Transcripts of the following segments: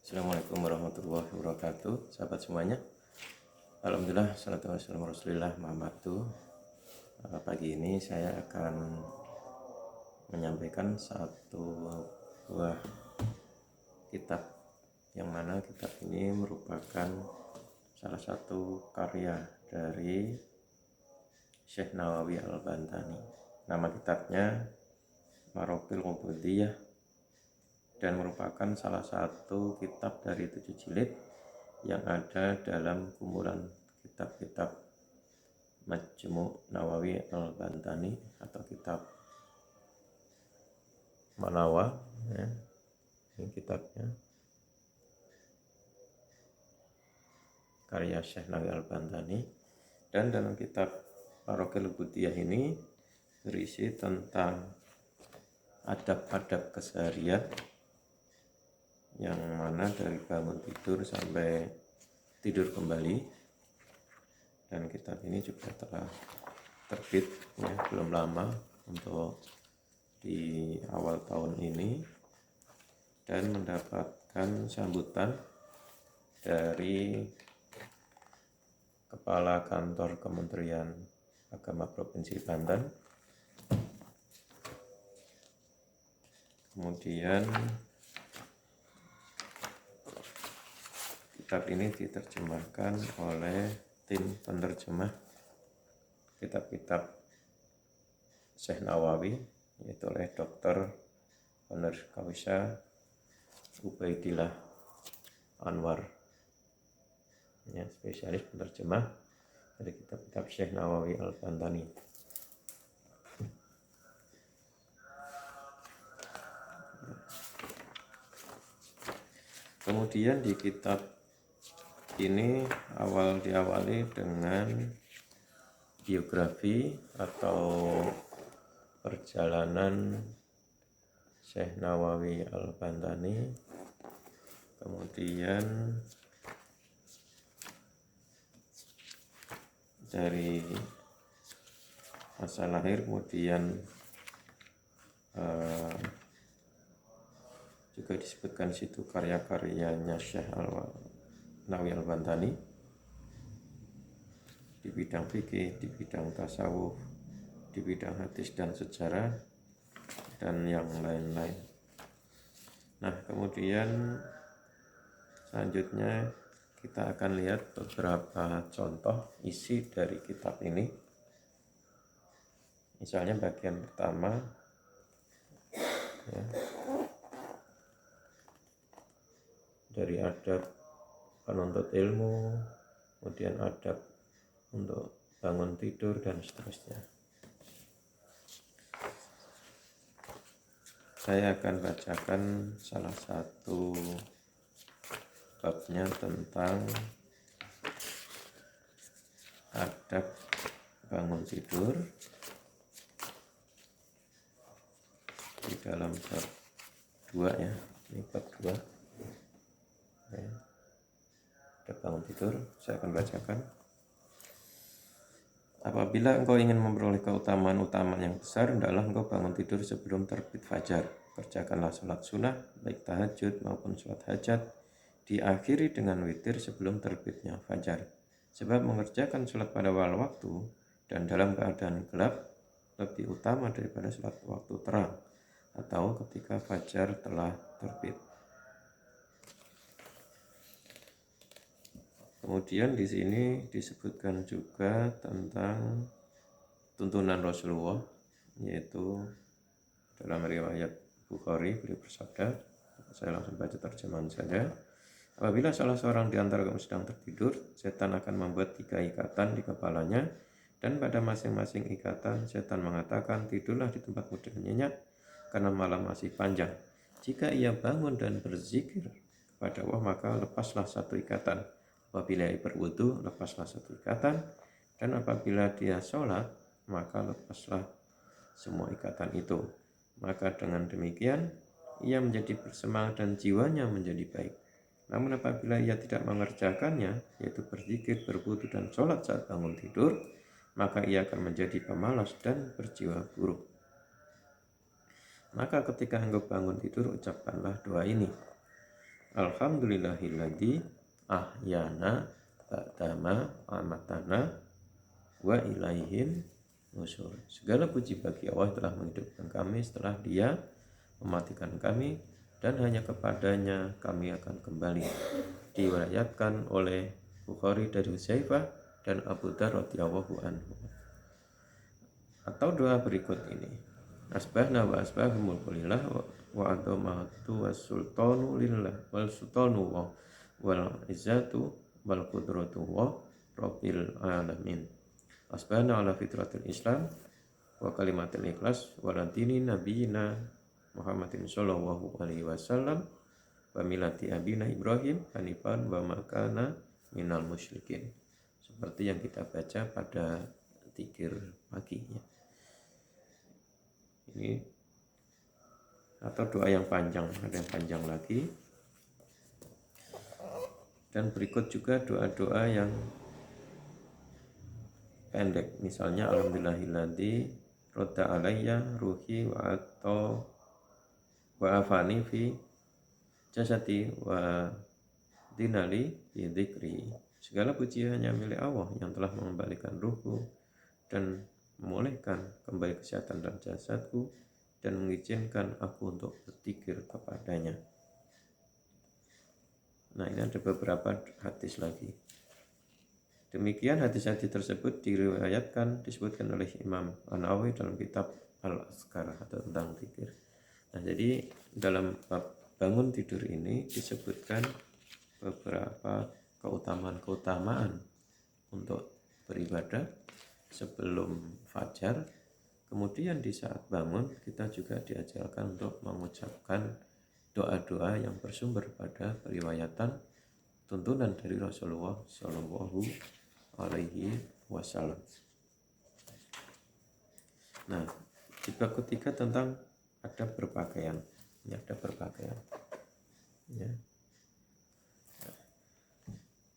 Assalamualaikum warahmatullahi wabarakatuh, sahabat semuanya. Alhamdulillah, salatu wassalamu rasulillah Muhammad. Pagi ini saya akan menyampaikan satu buah kitab, yang mana kitab ini merupakan salah satu karya dari Syekh Nawawi Al-Bantani. Nama kitabnya Marokil Ubudiyah, dan merupakan salah satu kitab dari 7 jilid yang ada dalam kumpulan kitab-kitab Majmu' Nawawi Al-Bantani atau kitab Manawa, ya. Ini kitabnya karya Syekh Nawawi Al-Bantani, dan dalam kitab Marokil Ubudiyah ini berisi tentang adab-adab keseharian, yang mana dari bangun tidur sampai tidur kembali. Dan kitab ini juga telah terbit, ya, belum lama, untuk di awal tahun ini, dan mendapatkan sambutan dari Kepala Kantor Kementerian Agama Provinsi Banten. Kemudian kitab ini diterjemahkan oleh tim penerjemah kitab-kitab Syekh Nawawi, yaitu oleh Dr. Honoris Causa Ubaidillah Anwar, ya, spesialis penerjemah dari kitab-kitab Syekh Nawawi Al-Bantani. Kemudian di kitab ini diawali dengan biografi atau perjalanan Syekh Nawawi Al-Bantani. Kemudian dari masa lahir, kemudian juga disebutkan situ karya-karyanya Syekh Nawawi Al-Bantani di bidang fikih, di bidang tasawuf, di bidang hadis dan sejarah, dan yang lain-lain. Nah, kemudian selanjutnya kita akan lihat beberapa contoh isi dari kitab ini. Misalnya bagian pertama, ya, dari adab penuntut ilmu, kemudian adab untuk bangun tidur, dan seterusnya. Saya akan bacakan salah satu babnya tentang adab bangun tidur di dalam bab 2, ya. Ini bab 2, ya. Adab bangun tidur, saya akan bacakan. Apabila engkau ingin memperoleh keutamaan-utamaan yang besar, hendaklah engkau bangun tidur sebelum terbit fajar. Kerjakanlah sholat sunnah, baik tahajud maupun sholat hajat, diakhiri dengan witir sebelum terbitnya fajar. Sebab mengerjakan sholat pada awal waktu dan dalam keadaan gelap lebih utama daripada sholat waktu terang atau ketika fajar telah terbit. Kemudian di sini disebutkan juga tentang tuntunan Rasulullah, yaitu dalam riwayat Bukhari, beliau bersabda, saya langsung baca terjemahan saja. Apabila salah seorang di antara kamu sedang tertidur, setan akan membuat 3 ikatan di kepalanya, dan pada masing-masing ikatan setan mengatakan, tidurlah di tempatmu dengan nyenyak, karena malam masih panjang. Jika ia bangun dan berzikir kepada Allah, maka lepaslah 1 ikatan. Apabila ia berwudu, lepaslah 1 ikatan, dan apabila dia sholat, maka lepaslah semua ikatan itu. Maka dengan demikian ia menjadi bersemangat dan jiwanya menjadi baik. Namun apabila ia tidak mengerjakannya, yaitu berzikir, berwudu, dan sholat saat bangun tidur, maka ia akan menjadi pemalas dan berjiwa buruk. Maka ketika engkau bangun tidur, ucapkanlah doa ini. Alhamdulillahilladzi ahyana ba'dama amatana wa ilaihin nusyur. Segala puji bagi Allah telah menghidupkan kami setelah Dia mematikan kami, dan hanya kepadanya kami akan kembali. Diriwayatkan oleh Bukhari dari Hudzaifah dan Abu Dzar radhiyallahu anhu. Atau doa berikut ini: asbahna wa asbahu mulkulillah wa adhamatu was sultanu lillah wal sultanu wal izzatu wal qudratu wa rabbil alamin. Asbahna ala fitratil Islam wa kalimatil ikhlas wa ladini nabiyina Muhammadin sallallahu alaihi wasallam wa milati abina Ibrahim hanifan wa makana minal musyrikin. Seperti yang kita baca pada zikir paginya. Ini atau doa yang panjang, ada yang panjang lagi. Dan berikut juga doa-doa yang pendek, misalnya alhamdulillahilladzi radda alayya ruhi wa afani fi jasati wa dinali fi dzikri. Segala puji hanya milik Allah yang telah mengembalikan ruhku dan memulihkan kembali kesehatan dan jasadku dan mengizinkan aku untuk berzikir kepadanya. Nah, ini ada beberapa hadis lagi. Demikian hadis-hadis tersebut disebutkan oleh Imam An-Nawawi dalam kitab Al-Azkar atau tentang zikir. Nah, jadi dalam bab bangun tidur ini disebutkan beberapa keutamaan untuk beribadah sebelum fajar. Kemudian di saat bangun kita juga diajarkan untuk mengucapkan doa-doa yang bersumber pada periwayatan tuntunan dari Rasulullah Shallallahu alaihi wasallam. Nah, di bab ketiga tentang adab berpakaian. Ya, adab berpakaian. Ya.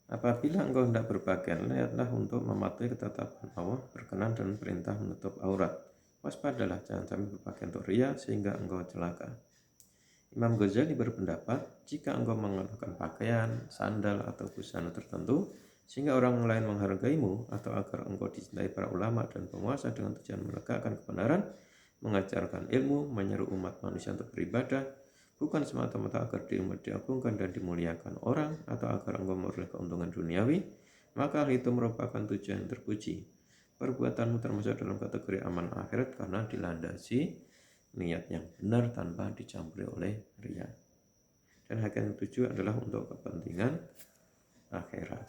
Apabila engkau hendak berpakaian, lihatlah untuk mematuhi ketetapan Allah berkenan dan perintah menutup aurat. Waspadalah, jangan sampai berpakaian untuk riya sehingga engkau celaka. Imam Ghazali berpendapat, jika engkau mengenakan pakaian, sandal atau busana tertentu sehingga orang lain menghargaimu, atau agar engkau dicintai para ulama dan penguasa dengan tujuan menegakkan kebenaran, mengajarkan ilmu, menyeru umat manusia untuk beribadah, bukan semata-mata agar dirimu diagungkan dan dimuliakan orang, atau agar engkau memperoleh keuntungan duniawi, maka hal itu merupakan tujuan yang terpuji. Perbuatanmu termasuk dalam kategori aman akhirat karena dilandasi niat yang benar tanpa dicampuri oleh riya. Dan hak yang tujuh adalah untuk kepentingan akhirat.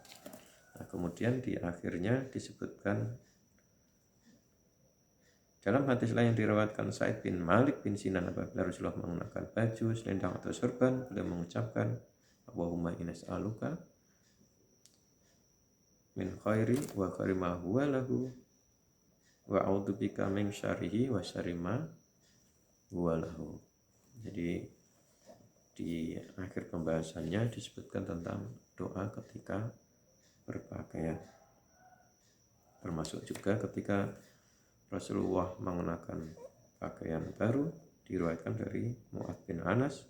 Nah, kemudian di akhirnya disebutkan dalam hadis lain yang diriwayatkan Sa'id bin Malik bin Sinan, apabila Rasulullah mengenakan baju, selendang atau sorban, beliau mengucapkan, Allahumma inna as'aluka min khairi wa khairi ma huwa lahu wa a'udzubika min syarrihi wa syarri ma huwa lahu. Jadi di akhir pembahasannya disebutkan tentang doa ketika berpakaian, termasuk juga ketika Rasulullah mengenakan pakaian baru. Diriwayatkan dari Mu'adz bin Anas,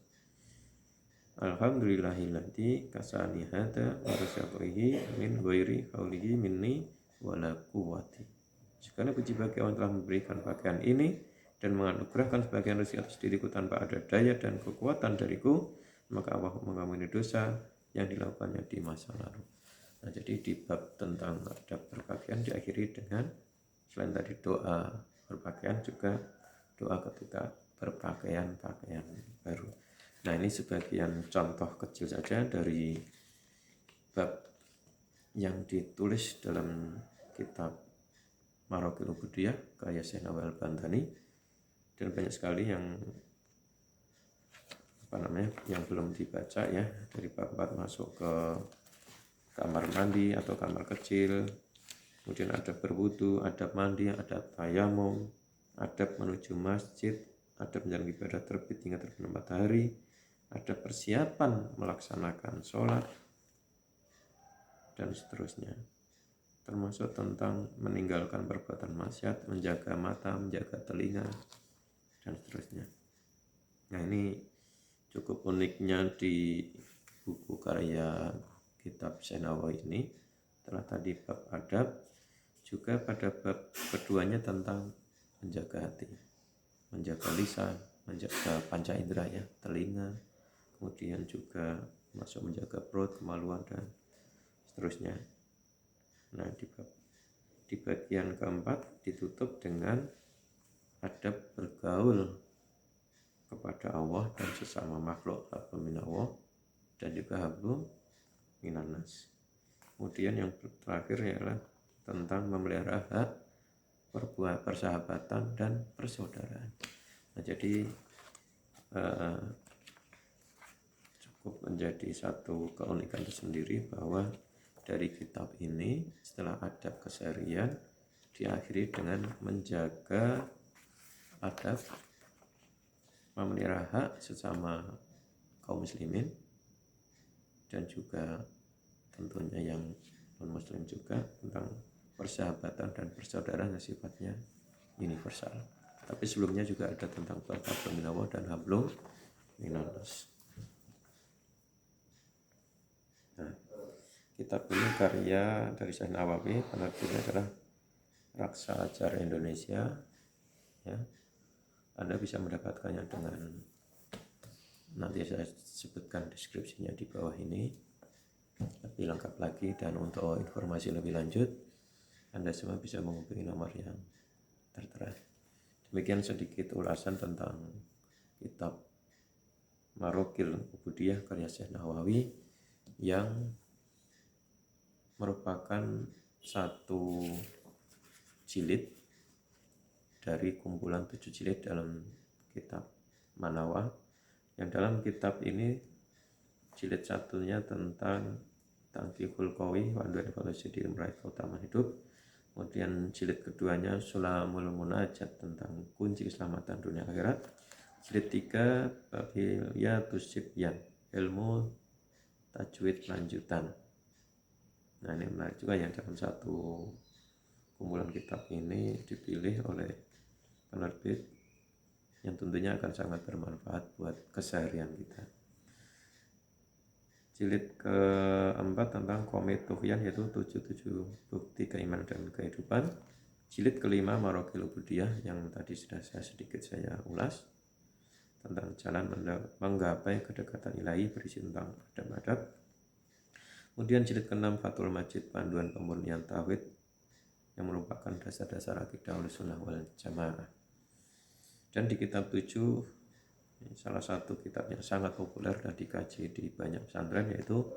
alhamdulillahilladzi kasani hada wa rasyaqaihi min ghairi haulihi minni wala quwwati. Segala puji bagi Allah telah memberikan pakaian ini dan menganugerahkan sebagian rezeki atas diriku tanpa ada daya dan kekuatan dariku, maka Allah mengampuni dosa yang dilakukannya di masa lalu. Nah, jadi di bab tentang adab berpakaian diakhiri dengan selain tadi doa berpakaian juga doa ketika berpakaian pakaian baru. Nah, ini sebagian contoh kecil saja dari bab yang ditulis dalam kitab Maraqil Ubudiyah karya Syekh Nawawi Al-Bantani, dan banyak sekali yang yang belum dibaca ya, dari bab 4 masuk ke kamar mandi atau kamar kecil, kemudian adab berwudu, adab mandi, adab tayamum, adab menuju masjid, adab menjalani ibadah terbit hingga terbenam matahari, adab persiapan melaksanakan sholat, dan seterusnya. Termasuk tentang meninggalkan perbuatan maksiat, menjaga mata, menjaga telinga, dan seterusnya. Nah, ini cukup uniknya di buku karya kitab Syekh Nawawi ini. Setelah tadi bab adab, juga pada bab keduanya tentang menjaga hati, menjaga lisan, menjaga panca indera ya, telinga, kemudian juga masuk menjaga perut, kemaluan dan seterusnya. Nah, di bagian keempat ditutup dengan adab bergaul kepada Allah dan sesama makhluk, hablum minallah dan juga hablum minannas. Kemudian yang terakhir ialah tentang memelihara hak persahabatan dan persaudaraan. Nah, jadi cukup menjadi satu keunikan tersendiri bahwa dari kitab ini setelah adab keseharian diakhiri dengan menjaga adab, memelihara hak sesama kaum muslimin dan juga tentunya yang non muslim juga tentang persahabatan dan persaudaraan yang sifatnya universal. Tapi sebelumnya juga ada tentang hablum minallah dan hablum minannas. Nah, kitab ini karya dari Syekh Nawawi, penerbitnya adalah Raksa Ajar Indonesia. Ya, Anda bisa mendapatkannya dengan, nanti saya sebutkan deskripsinya di bawah ini lebih lengkap lagi, dan untuk informasi lebih lanjut Anda semua bisa menghubungi nomor yang tertera. Demikian sedikit ulasan tentang kitab Marokil Ubudiyah karya Syekh Nawawi yang merupakan satu jilid dari kumpulan 7 jilid dalam kitab Manawa. Yang dalam kitab ini jilid satunya tentang Tangkihul Qawi, panduan evolusi diri meraih keutamaan hidup. Kemudian jilid keduanya Sulamul Munajat tentang kunci keselamatan dunia akhirat. Jilid 3 Babiliyatus Sibyan, ilmu tajwid lanjutan. Nah, ini menarik juga yang dalam satu kumpulan kitab ini dipilih oleh penerbit yang tentunya akan sangat bermanfaat buat keseharian kita. Jilid keempat tentang Qomit Tughyan, yaitu 77 bukti keimanan dan kehidupan. Jilid kelima Marokil Ubudiyah yang tadi sudah sedikit saya ulas tentang jalan menggapai kedekatan ilahi, berisi tentang adab-adab. Kemudian jilid ke-6 Fathul Majid, panduan pemurnian tauhid yang merupakan dasar-dasar akidah Ahlussunnah wal Jamaah. Dan di kitab 7, salah satu kitab yang sangat populer dan dikaji di banyak pesantren, yaitu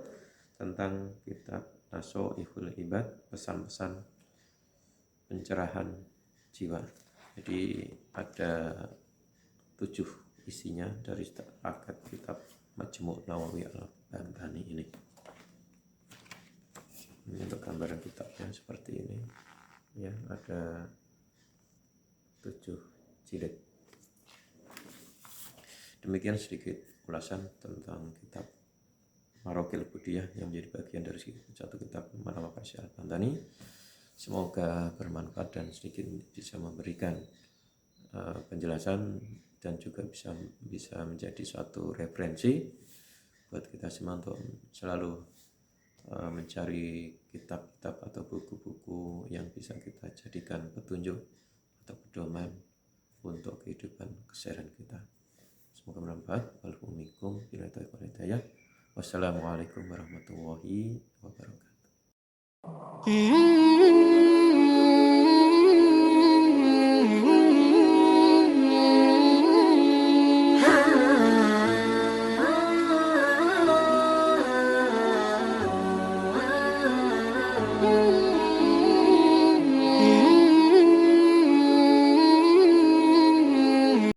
tentang kitab Nasoihul Ibad, pesan-pesan pencerahan jiwa. Jadi ada 7 isinya dari paket kitab Majmu' Nawawi Al-Bambahani ini. Ini untuk gambaran kitabnya seperti ini. Ya, ada 7 jilid. Demikian sedikit ulasan tentang kitab Marokil Ubudiyah yang menjadi bagian dari satu kitab Manawa Syekh Al-Bantani. Semoga bermanfaat dan sedikit bisa memberikan penjelasan dan juga bisa menjadi suatu referensi buat kita semua untuk selalu mencari kitab-kitab atau buku-buku yang bisa kita jadikan petunjuk atau pedoman untuk kehidupan keseharian kita. Semoga bermanfaat. Wassalamualaikum warahmatullahi wabarakatuh.